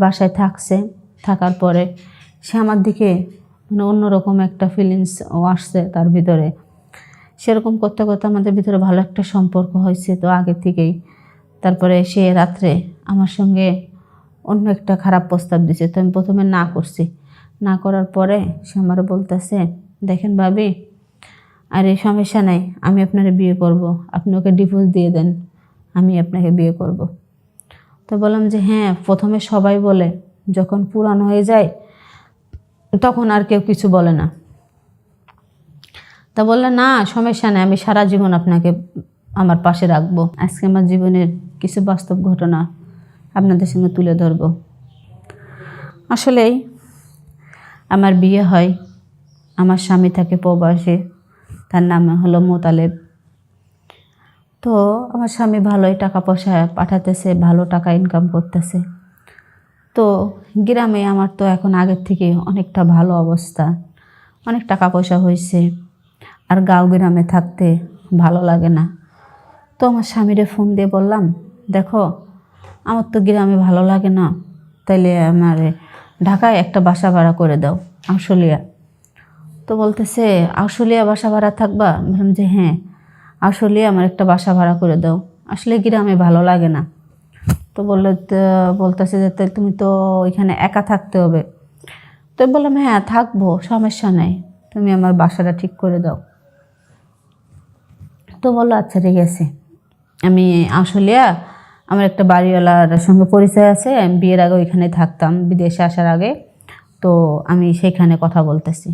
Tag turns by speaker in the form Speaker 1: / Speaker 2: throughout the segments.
Speaker 1: বাসায় থাকার পরে সে আমার দিকে মানে অন্যরকম একটা ফিলিংস আসছে তার ভিতরে। সেরকম করতে করতে আমাদের ভিতরে ভালো একটা সম্পর্ক হয়েছে তো আগে থেকেই। তারপরে সে রাত্রে আমার সঙ্গে অন্য একটা খারাপ প্রস্তাব দিছে, তো আমি প্রথমে না করছি। না করার পরে সে আমারও বলতেছে, দেখেন ভাবি, আর এই সমস্যা নাই, আমি আপনারে বিয়ে করব, আপনি ওকে ডিভোর্স দিয়ে দেন, আমি আপনাকে বিয়ে করব। তো বললাম যে হ্যাঁ, প্রথমে সবাই বলে, যখন পুরানো হয়ে যায় তখন আর কেউ কিছু বলে না। তা বললে না সমস্যা নেই, আমি সারা জীবন আপনাকে আমার পাশে রাখবো। আজকে আমার জীবনের কিছু বাস্তব ঘটনা আপনাদের সঙ্গে তুলে ধরব। আসলেই আমার বিয়ে হয়, আমার স্বামী থাকে প্রবাসে, তার নাম হলো মোতালেব। তো আমার স্বামী ভালোই টাকা পয়সা পাঠাতেছে, ভালো টাকা ইনকাম করতেছে। তো গ্রামে আমার তো এখন আগের থেকে অনেকটা ভালো অবস্থা, অনেক টাকা পয়সা হয়েছে, আর গাঁও গ্রামে থাকতে ভালো লাগে না। তো আমার স্বামীরে ফোন দিয়ে বললাম, দেখো আমার তো গ্রামে ভালো লাগে না, তাইলে আমার ঢাকায় একটা বাসা ভাড়া করে দাও, আশুলিয়া। তো বলতেছে আশুলিয়া বাসা ভাড়া থাকবা? বললাম যে হ্যাঁ, আশুলিয়া আমার একটা বাসা ভাড়া করে দাও, আসলে গ্রামে ভালো লাগে না। তো বলতেছে যে তুমি তো ওইখানে একা থাকতে হবে। তো বললাম হ্যাঁ থাকবো, সমস্যা নাই, তুমি আমার বাসাটা ঠিক করে দাও। তো বললো আচ্ছা ঠিক আছে। আমি আশুলিয়া আমার একটা বাড়িওয়ালার সঙ্গে পরিচয় আছে, আমি বিয়ের আগে ওইখানে থাকতাম, বিদেশে আসার আগে। তো আমি সেইখানে কথা বলতেছি।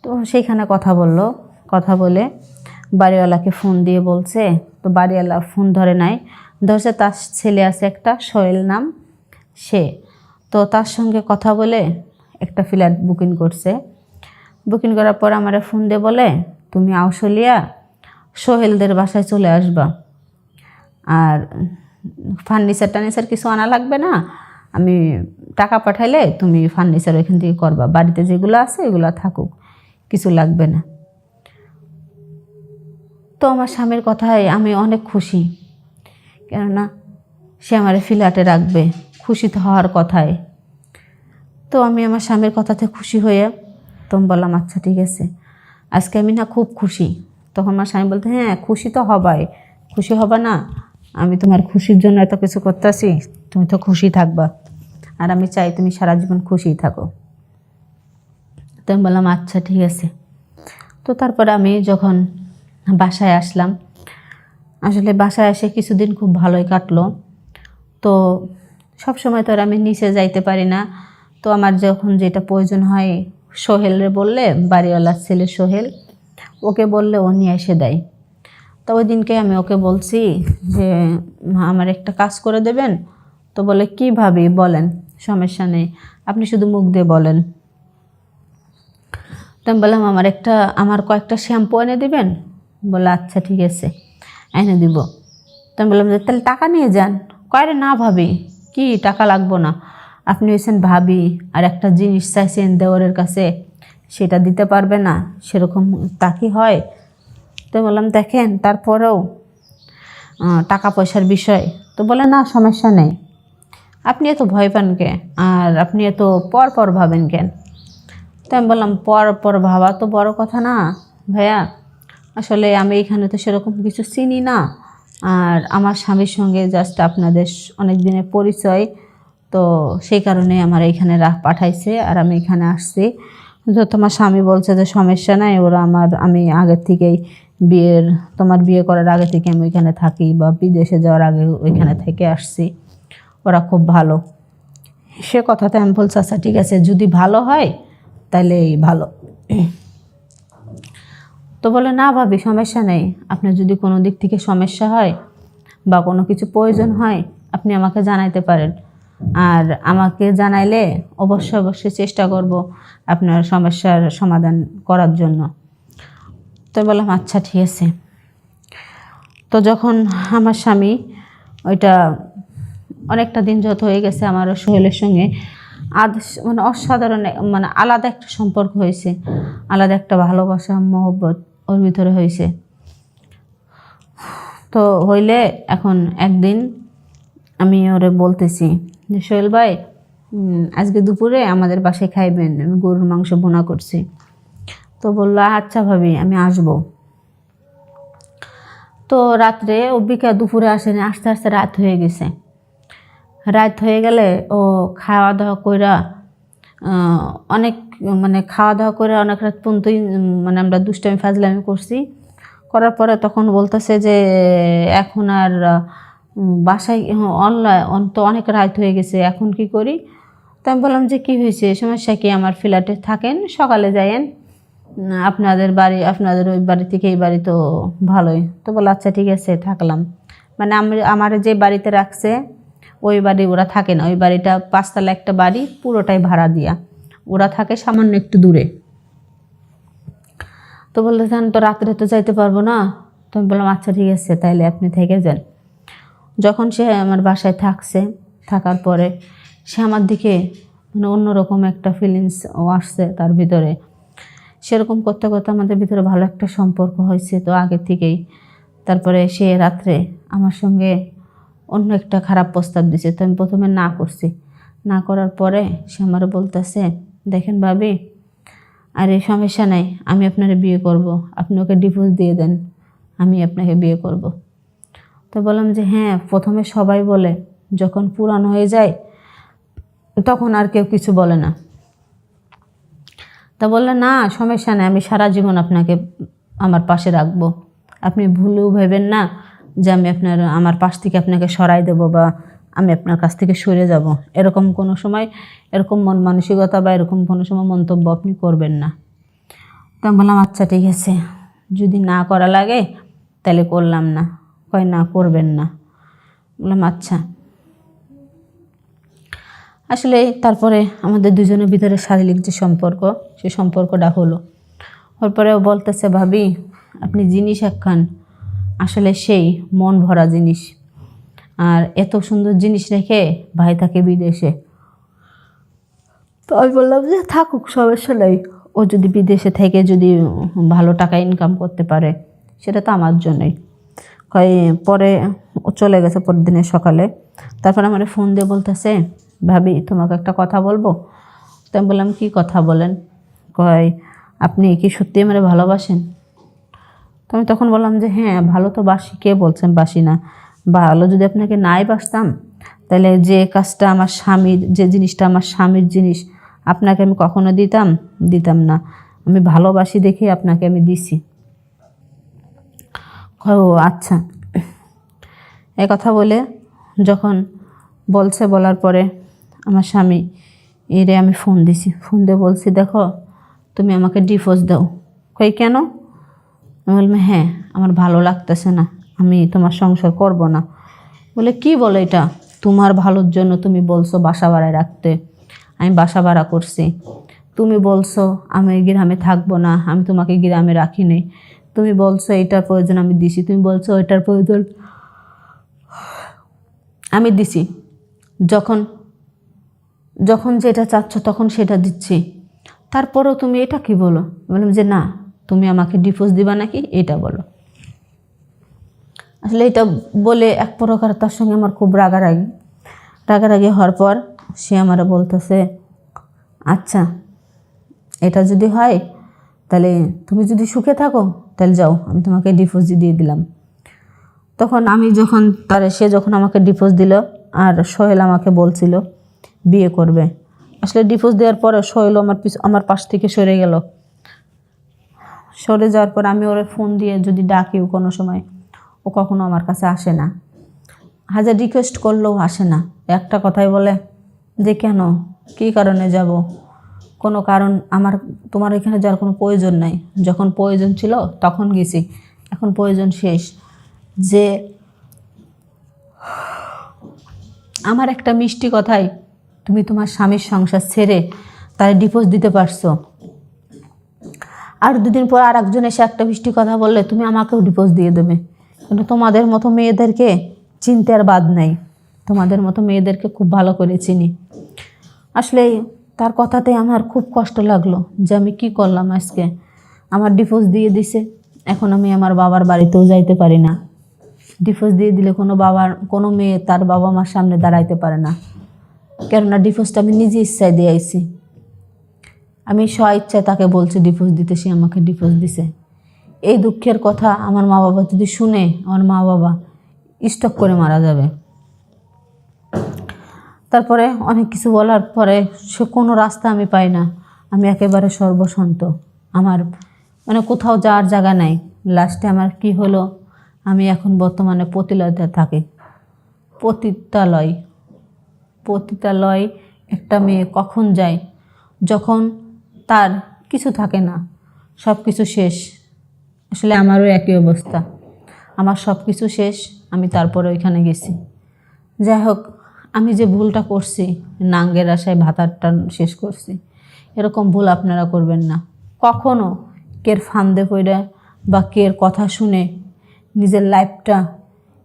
Speaker 1: তো সেইখানে কথা বলে বাড়িওয়ালাকে ফোন দিয়ে বলছে। তো বাড়িওয়ালা ফোন ধরে নাই, ধরছে তার ছেলে আছে একটা, সোহেল নাম, সে। তো তার সঙ্গে কথা বলে একটা ফ্ল্যাট বুকিং করছে। বুকিং করার পর আমার ফোন দিয়ে বলে, তুমি আশুলিয়া সোহেলদের বাসায় চলে আসবা, আর ফার্নিচার কিছু আনা লাগবে না, আমি টাকা পাঠাইলে তুমি ফার্নিচার ওইখান থেকে করবা, বাড়িতে যেগুলো আছে এগুলো থাকুক, কিছু লাগবে না। তো আমার স্বামীর কথায় আমি অনেক খুশি, কেননা সে আমার ফ্ল্যাটে রাখবে, খুশি তো হওয়ার কথায়। তো আমি আমার স্বামীর কথাতে খুশি হয়ে তুমি বললাম আচ্ছা ঠিক আছে, আজকে আমি না খুব খুশি। তখন আমার স্বামী বলতে, হ্যাঁ খুশি তো হবাই, খুশি হবা না, আমি তোমার খুশির জন্য এত কিছু করতেছি, তুমি তো খুশি থাকবা, আর আমি চাই তুমি সারা জীবন খুশিই থাকো। তো আমি বললাম আচ্ছা ঠিক আছে। তো তারপরে আমি যখন বাসায় আসলাম, আসলে বাসায় এসে কিছুদিন খুব ভালোই কাটলো। তো সব সময় তো আর আমি নিচে যাইতে পারি না, তো আমার যখন যেটা প্রয়োজন হয় সোহেলরে বললে, বাড়িওয়ালার ছেলে সোহেল, ওকে বললে ও নিয়ে এসে দেয়। তো ওই দিনকে আমি ওকে বলছি যে আমার একটা কাজ করে দেবেন। তো বলে কীভাবে বলেন, সমস্যা নেই, আপনি শুধু মুখ দিয়ে বলেন। তো আমি বললাম আমার কয়েকটা শ্যাম্পু এনে দেবেন। বলে আচ্ছা ঠিক আছে এনে দিব। তো আমি বললাম যে তাহলে টাকা নিয়ে যান। কয়রে না ভাবি, কি টাকা লাগবো না, আপনি হয়েছেন ভাবি, আর একটা জিনিস চাইছেন দেওরের কাছে, সেটা দিতে পারবে না, সেরকম তা কি হয়? তো বললাম দেখেন তারপরেও টাকা পয়সার বিষয়। তো বলে না সমস্যা নেই, আপনি এত ভয় পান কেন, আর আপনি এত পর ভাবেন কেন? তো আমি বললাম পর ভাবা তো বড় কথা না ভাইয়া, আসলে আমি এখানে তো সেরকম কিছু চিনি না, আর আমার স্বামীর সঙ্গে জাস্ট আপনাদের অনেক দিনের পরিচয়, তো সেই কারণে আমার এইখানে পাঠাইছে, আর আমি এখানে আসছি। তো তোমার স্বামী বলছে যে সমস্যা নাই, ওরা আমি আগের থেকেই তোমার বিয়ে করার আগে থেকে আমি ওইখানে থাকি, বা বিদেশে যাওয়ার আগে ওইখানে থেকে আসছি, ওরা খুব ভালো। সে কথাতে আমি বলছি আচ্ছা ঠিক আছে, যদি ভালো হয় তাহলে ভালো। তো বলে না ভাবি সমস্যা নেই, আপনার যদি কোনো দিক থেকে সমস্যা হয় বা কোনো কিছু প্রয়োজন হয় আপনি আমাকে জানাইতে পারেন, আর আমাকে জানাইলে অবশ্যই চেষ্টা করব আপনার সমস্যার সমাধান করার জন্য। তো বললাম আচ্ছা ঠিক আছে। তো যখন আমার স্বামী ওইটা অনেকটা দিন যত হয়ে গেছে, আমার সোহেলের সঙ্গে মানে অসাধারণ মানে আলাদা একটা সম্পর্ক হয়েছে, আলাদা একটা ভালোবাসা মহব্বত ওর ভিতরে হয়েছে। তো হইলে এখন একদিন আমি ওরে বলতেছি যে সোহেল ভাই আজকে দুপুরে আমাদের বাসায় খাইবেন, আমি গরুর মাংস ভুনা করছি। তো বললো আচ্ছা ভাবি আমি আসবো। তো রাত্রে ও দুপুরে আসেনি, আস্তে আস্তে রাত হয়ে গেছে। রাত হয়ে গেলে ও খাওয়া দাওয়া কইরা অনেক মানে খাওয়া দাওয়া করে অনেক রাত পর্যন্তই মানে আমরা দুষ্টামি ফাজলামি করছি। করার পরে তখন বলতেছে যে এখন আর বাসায় অনলাইন তো অনেক রাত হয়ে গেছে, এখন কি করি? তো আমি বললাম যে কী হয়েছে, সমস্যা কি, আমার ফ্ল্যাটে থাকেন, সকালে যাইয়েন, আপনাদের বাড়ি আপনাদের ওই বাড়ি থেকে এই বাড়ি তো ভালোই। তো বলে আচ্ছা ঠিক আছে থাকলাম। মানে আমার যে বাড়িতে রাখছে ওই বাড়ি ওরা থাকে না, ওই বাড়িটা 5 তলা একটা বাড়ি, পুরোটাই ভাড়া দিয়া, ওরা থাকে সামান্য একটু দূরে। তো বলতে চান তো রাত্রে তো যাইতে পারবো না। তো আমি বললাম আচ্ছা ঠিক আছে তাইলে আপনি থেকে যান। যখন সে আমার বাসায় থাকছে, থাকার পরে সে আমার দিকে মানে অন্যরকম একটা ফিলিংস আসছে তার ভিতরে। সেরকম করতে করতে আমাদের ভিতরে ভালো একটা সম্পর্ক হয়েছে তো আগে থেকেই। তারপরে সে রাত্রে আমার সঙ্গে অন্য একটা খারাপ প্রস্তাব দিছে। তো আমি প্রথমে না করছি। না করার পরে সে আমার বলতেছে দেখেন ভাবি, আরে সমস্যা নাই, আমি আপনারে বিয়ে করব, আপনি ওকে ডিভোর্স দিয়ে দেন, আমি আপনাকে বিয়ে করব। তো বললাম যে হ্যাঁ, প্রথমে সবাই বলে যখন পুরানো হয়ে যায় তখন আর কেউ কিছু বলে না। তা বললে না সমস্যা নেই, আমি সারা জীবন আপনাকে আমার পাশে রাখবো, আপনি ভুলেও ভেবেন না যে আমি আমার পাশ থেকে আপনাকে সরাই দেব বা আমি আপনার কাছ থেকে সরে যাব, এরকম কোনো সময় এরকম মন মানসিকতা বা এরকম কোনো সময় মন্তব্য আপনি করবেন না। তো আমি বললাম আচ্ছা ঠিক আছে, যদি না করা লাগে তাহলে করলাম না। কয় না করবেন না। বললাম আচ্ছা। আসলে তারপরে আমাদের দুজনের ভিতরে শারীরিক যে সম্পর্ক, সে সম্পর্কটা হলো। তারপরেও বলতেছে ভাবি আপনি জিনিস একখান আসলে সেই মন ভরা জিনিস, আর এত সুন্দর জিনিস রেখে ভাই থাকে বিদেশে। তো আমি বললাম যে থাকুক সমস্যা নেই, ও যদি বিদেশে থেকে যদি ভালো টাকা ইনকাম করতে পারে সেটা তো আমার জন্যই। পরে ও চলে গেছে পরের দিনের সকালে। তারপর আমার ফোন দিয়ে বলতেছে ভাবি তোমাকে একটা কথা বলবো। তো আমি বললাম কী কথা বলেন। আপনি কি সত্যি আমার ভালোবাসেন? তো আমি তখন বললাম যে হ্যাঁ ভালো তো বাসি, কে বলছেন বাসি না, ভালো যদি আপনাকে নাই বাসতাম তাহলে যে কাজটা আমার স্বামীর, যে জিনিসটা আমার স্বামীর জিনিস আপনাকে আমি কখনো দিতাম না, আমি ভালোবাসি দেখে আপনাকে আমি দিছি। ও আচ্ছা। এই কথা বলে যখন বলার পরে আমার স্বামী এরে আমি ফোন দিছি, ফোন দিয়ে বলছি দেখো তুমি আমাকে ডিভোর্স দাও। কেন? আমি বললাম হ্যাঁ আমার ভালো লাগতেছে না, আমি তোমার সংসার করব না। বলে কি বলে এটা, তোমার ভালোর জন্য তুমি বলছো বাসা ভাড়ায় রাখতে, আমি বাসা ভাড়া করছি। তুমি বলছো আমি গ্রামে থাকবো না, আমি তোমাকে গ্রামে রাখি নাই। তুমি বলছো এইটার প্রয়োজন আমি দিছি, তুমি বলছো ওইটার প্রয়োজন আমি দিছি। যখন যখন যেটা চাচ্ছ তখন সেটা দিচ্ছি, তারপরেও তুমি এটা কি বলো? বললাম যে না তুমি আমাকে ডিভোর্স দিবা নাকি এটা বলো। আসলে এটা বলে এক প্রকার তার সঙ্গে আমার খুব রাগারাগি হওয়ার পর সে আমার বলতেছে আচ্ছা এটা যদি হয় তাহলে তুমি যদি সুখে থাকো তাহলে যাও, আমি তোমাকে ডিভোর্স দিয়ে দিলাম। তখন আমি যখন সে যখন আমাকে ডিভোর্স দিল আর সোহেল আমাকে বলছিল বিয়ে করবে, আসলে ডিভোর্স দেওয়ার পরে সোহেল আমার পাশ থেকে সরে গেল। সরে যাওয়ার পর আমি ওরে ফোন দিয়ে যদি ডাকিও কোনো সময় ও কখনো আমার কাছে আসে না, হাজার রিকোয়েস্ট করলেও আসে না। একটা কথাই বলে যে কেন, কী কারণে যাব, কোনো কারণ তোমার এখানে যাওয়ার কোনো প্রয়োজন নাই, যখন প্রয়োজন ছিল তখন গেছি, এখন প্রয়োজন শেষ। যে আমার একটা মিষ্টি কথাই তুমি তোমার স্বামীর সংসার ছেড়ে তার ডিভোর্স দিতে পারছো, আর দুদিন পর আর একজন এসে একটা মিষ্টি কথা বললে তুমি আমাকেও ডিভোর্স দিয়ে দেবে। কিন্তু তোমাদের মতো মেয়েদেরকে চিনতে আর বাদ নাই, তোমাদের মতো মেয়েদেরকে খুব ভালো করে চিনি। আসলে তার কথাতে আমার খুব কষ্ট লাগলো যে আমি কি করলাম, আজকে আমার ডিভোর্স দিয়ে দিছে, এখন আমি আমার বাবার বাড়িতেও যাইতে পারি না। ডিভোর্স দিয়ে দিলে কোনো মেয়ে তার বাবা মার সামনে দাঁড়াইতে পারে না। কেননা ডিভোর্সটা আমি নিজে ইচ্ছায় দিয়ে আইছি। আমি স্ব ইচ্ছায় তাকে বলছি ডিভোর্স দিতে, সে আমাকে ডিভোর্স দিছে। এই দুঃখের কথা আমার মা বাবা যদি শুনে, আমার মা বাবা স্টক করে মারা যাবে। তারপরে অনেক কিছু বলার পরে সে কোনো রাস্তা আমি পাই না, আমি একেবারে সর্বশান্ত, আমার মানে কোথাও যাওয়ার জায়গা নাই। লাস্টে আমার কি হলো, আমি এখন বর্তমানে পতিতালয়ে থাকি। পতিতালয় একটা মেয়ে কখন যায়, যখন তার কিছু থাকে না, সব কিছু শেষ। আসলে আমারও একই অবস্থা, আমার সব কিছু শেষ, আমি তারপরে ওইখানে গেছি। যাই হোক, আমি যে ভুলটা করছি, নাঙ্গের আশায় ভাতারটা শেষ করছি, এরকম ভুল আপনারা করবেন না কখনো। কের ফান্দে পড়ে বা কের কথা শুনে নিজের লাইফটা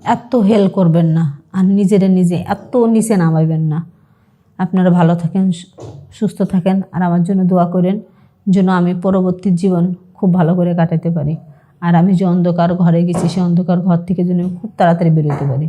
Speaker 1: এত হেল করবেন না, আর নিজে এত নিচে নামাইবেন না। আপনারা ভালো থাকেন, সুস্থ থাকেন, আর আমার জন্য দোয়া করেন যেন আমি পরবর্তী জীবন খুব ভালো করে কাটাতে পারি। আর আমি যে অন্ধকার ঘরে গেছি, সে অন্ধকার ঘর থেকে যেন খুব তাড়াতাড়ি বেরোতে পারি।